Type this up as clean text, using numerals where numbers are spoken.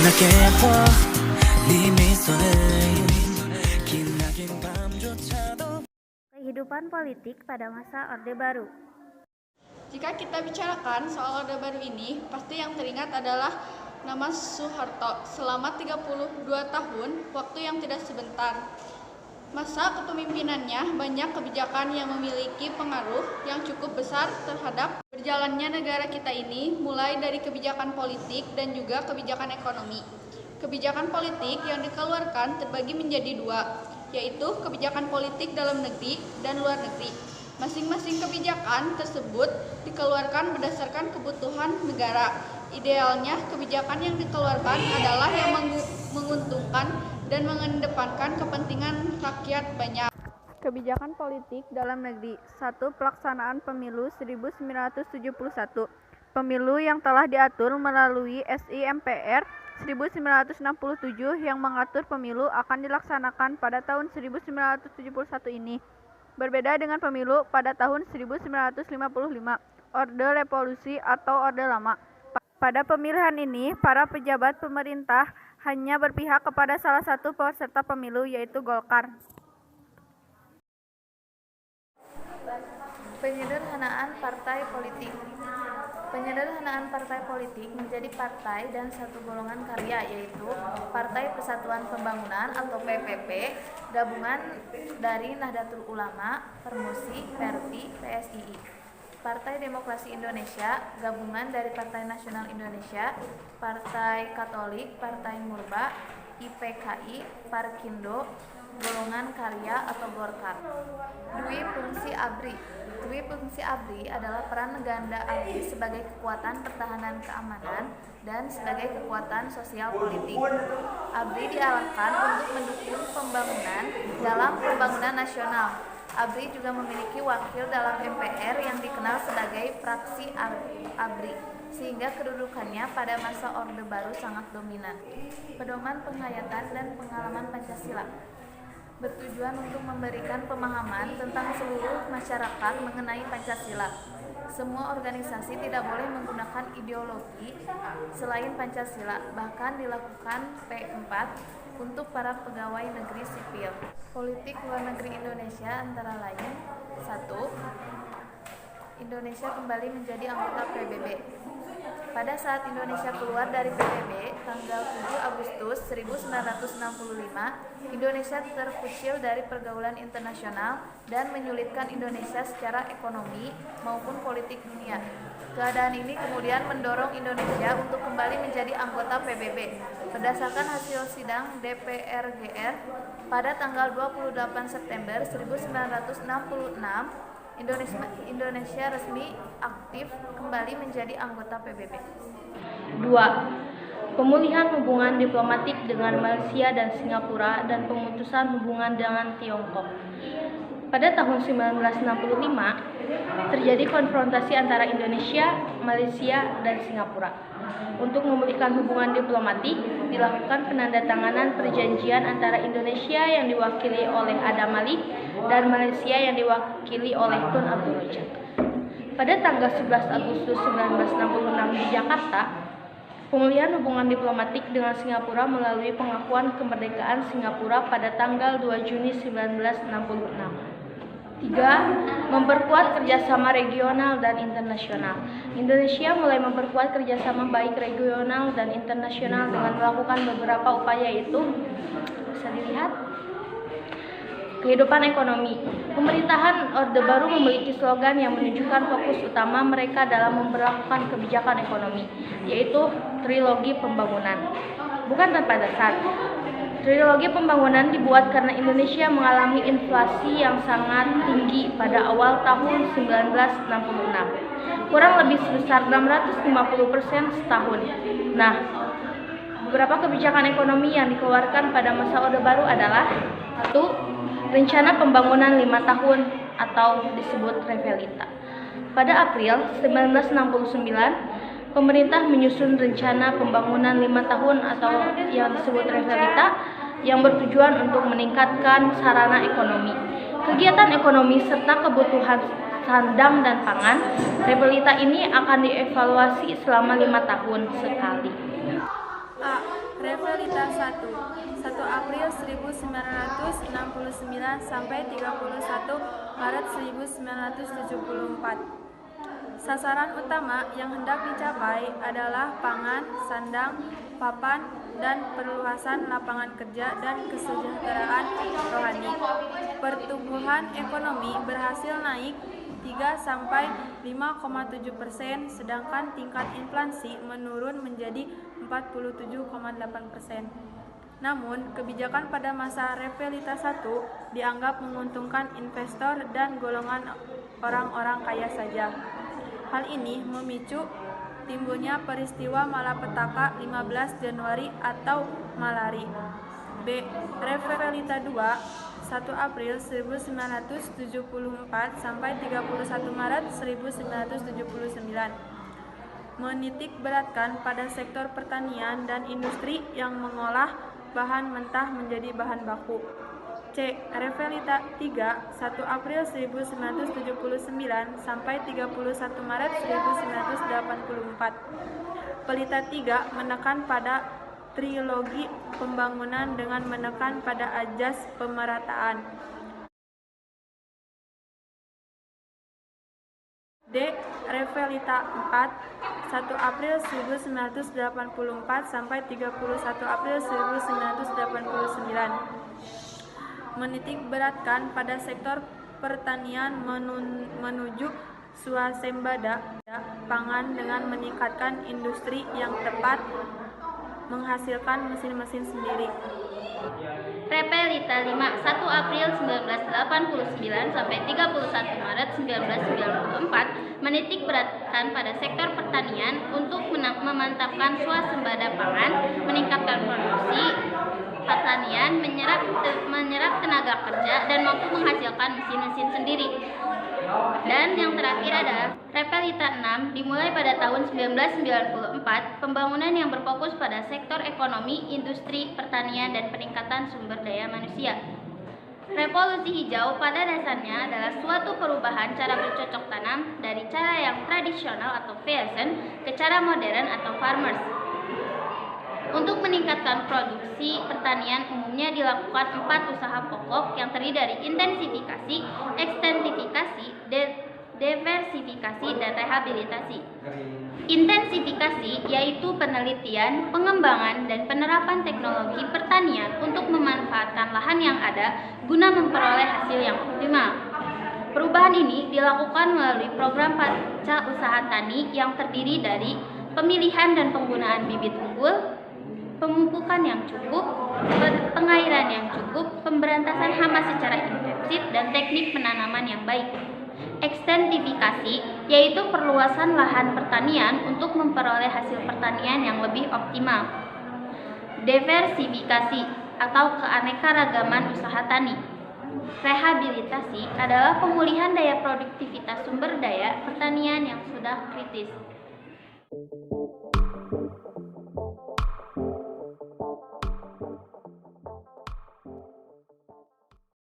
환하게 네 미소는 기나긴 밤조차도. Kehidupan politik pada masa Orde Baru. Jika kita bicarakan soal Orde Baru ini, pasti yang teringat adalah nama Soeharto selama 32 tahun, waktu yang tidak sebentar. Masa kepemimpinannya banyak kebijakan yang memiliki pengaruh yang cukup besar terhadap berjalannya negara kita ini, mulai dari kebijakan politik dan juga kebijakan ekonomi. Kebijakan politik yang dikeluarkan terbagi menjadi dua, yaitu kebijakan politik dalam negeri dan luar negeri. Masing-masing kebijakan tersebut dikeluarkan berdasarkan kebutuhan negara. Idealnya, kebijakan yang dikeluarkan adalah yang menguntungkan dan mengedepankan kepentingan rakyat banyak. Kebijakan politik dalam negeri. 1. Pelaksanaan Pemilu 1971. Pemilu yang telah diatur melalui SI MPR 1967 yang mengatur pemilu akan dilaksanakan pada tahun 1971 ini. Berbeda dengan pemilu pada tahun 1955, Orde Revolusi atau Orde Lama. Pada pemilihan ini, para pejabat pemerintah hanya berpihak kepada salah satu peserta pemilu, yaitu Golkar. Penyederhanaan partai politik. Penyederhanaan partai politik menjadi partai dan satu golongan karya, yaitu Partai Persatuan Pembangunan atau PPP, gabungan dari Nahdlatul Ulama, Permusi, PERTI, PSII. Partai Demokrasi Indonesia, gabungan dari Partai Nasional Indonesia, Partai Katolik, Partai Murba, IPKI, Parkindo, golongan karya atau Golkar. Dwi fungsi ABRI. Dwi fungsi ABRI adalah peran ganda ABRI sebagai kekuatan pertahanan keamanan dan sebagai kekuatan sosial politik. ABRI diarahkan untuk mendukung pembangunan dalam pembangunan nasional. ABRI juga memiliki wakil dalam MPR yang dikenal sebagai fraksi ABRI, sehingga kedudukannya pada masa Orde Baru sangat dominan. Pedoman penghayatan dan pengalaman Pancasila bertujuan untuk memberikan pemahaman tentang seluruh masyarakat mengenai Pancasila. Semua organisasi tidak boleh menggunakan ideologi selain Pancasila, bahkan dilakukan P4 untuk para pegawai negeri sipil. Politik luar negeri Indonesia antara lain: 1. Indonesia kembali menjadi anggota PBB. Pada saat Indonesia keluar dari PBB, tanggal 7 Agustus 1965, Indonesia terkucil dari pergaulan internasional dan menyulitkan Indonesia secara ekonomi maupun politik dunia. Keadaan ini kemudian mendorong Indonesia untuk kembali menjadi anggota PBB. Berdasarkan hasil sidang DPR-GR pada tanggal 28 September 1966, Indonesia resmi aktif kembali menjadi anggota PBB. 2. Pemulihan hubungan diplomatik dengan Malaysia dan Singapura dan pemutusan hubungan dengan Tiongkok. Pada tahun 1965, terjadi konfrontasi antara Indonesia, Malaysia, dan Singapura. Untuk memulihkan hubungan diplomatik, dilakukan penandatanganan perjanjian antara Indonesia yang diwakili oleh Adam Malik dan Malaysia yang diwakili oleh Tun Abdul Razak. Pada tanggal 11 Agustus 1966 di Jakarta, pemulihan hubungan diplomatik dengan Singapura melalui pengakuan kemerdekaan Singapura pada tanggal 2 Juni 1966. 3. Memperkuat kerjasama regional dan internasional. Indonesia mulai memperkuat kerjasama baik regional dan internasional dengan melakukan beberapa upaya, yaitu bisa dilihat kehidupan ekonomi. Pemerintahan Orde Baru memiliki slogan yang menunjukkan fokus utama mereka dalam memperlakukan kebijakan ekonomi, yaitu trilogi pembangunan. Bukan tanpa dasar, trilogi pembangunan dibuat karena Indonesia mengalami inflasi yang sangat tinggi pada awal tahun 1966, kurang lebih sebesar 650% setahun. Nah, beberapa kebijakan ekonomi yang dikeluarkan pada masa Orde Baru adalah: 1. Rencana Pembangunan 5 tahun atau disebut Revelita. Pada April 1969, pemerintah menyusun Rencana Pembangunan 5 tahun atau yang disebut Revelita yang bertujuan untuk meningkatkan sarana ekonomi, kegiatan ekonomi, serta kebutuhan sandang dan pangan. Revelita ini akan dievaluasi selama 5 tahun sekali. A. Revelitas 1, 1 April 1969 sampai 31 Maret 1974. Sasaran utama yang hendak dicapai adalah pangan, sandang, papan, dan perluasan lapangan kerja dan kesejahteraan rohani. Pertumbuhan ekonomi berhasil naik 3-5,7%, sedangkan tingkat inflasi menurun menjadi 47,8%. Namun, kebijakan pada masa Revelitas 1 dianggap menguntungkan investor dan golongan orang-orang kaya saja. Hal ini memicu timbulnya peristiwa malapetaka 15 Januari atau malari. B. Revelita 2, 1 April 1974 sampai 31 Maret 1979. Menitik beratkan pada sektor pertanian dan industri yang mengolah bahan mentah menjadi bahan baku. C. Revelita 3, 1 April 1979 sampai 31 Maret 1984. Pelita 3 menekan pada trilogi pembangunan dengan menekan pada ajas pemerataan. D. Revelita 4, 1 April 1984 sampai 31 April 1989. Menitik beratkan pada sektor pertanian menuju swasembada pangan dengan meningkatkan industri yang tepat menghasilkan mesin-mesin sendiri. Revelitas 5, 1 April 1989 sampai 31 Maret 1994 menitik beratkan pada sektor pertanian untuk memantapkan swasembada pangan, meningkatkan produksi pertanian, menyerap tenaga kerja, dan mampu menghasilkan mesin-mesin sendiri. Dan yang terakhir adalah Revelitas 6 dimulai pada tahun 1994, pembangunan yang berfokus pada sektor ekonomi, industri, pertanian, dan peningkatan sumber daya manusia. Revolusi hijau pada dasarnya adalah suatu perubahan cara bercocok tanam dari cara yang tradisional atau peasant ke cara modern atau farmers. Untuk meningkatkan produksi pertanian umumnya dilakukan 4 usaha pokok yang terdiri dari intensifikasi, ekstensifikasi, diversifikasi, dan rehabilitasi. Intensifikasi yaitu penelitian, pengembangan, dan penerapan teknologi pertanian untuk memanfaatkan lahan yang ada guna memperoleh hasil yang optimal. Perubahan ini dilakukan melalui program pasca usaha tani yang terdiri dari pemilihan dan penggunaan bibit unggul, pemupukan yang cukup, pengairan yang cukup, pemberantasan hama secara intensif, dan teknik penanaman yang baik. Ekstensifikasi yaitu perluasan lahan pertanian untuk memperoleh hasil pertanian yang lebih optimal. Diversifikasi atau keanekaragaman usaha tani. Rehabilitasi adalah pemulihan daya produktivitas sumber daya pertanian yang sudah kritis.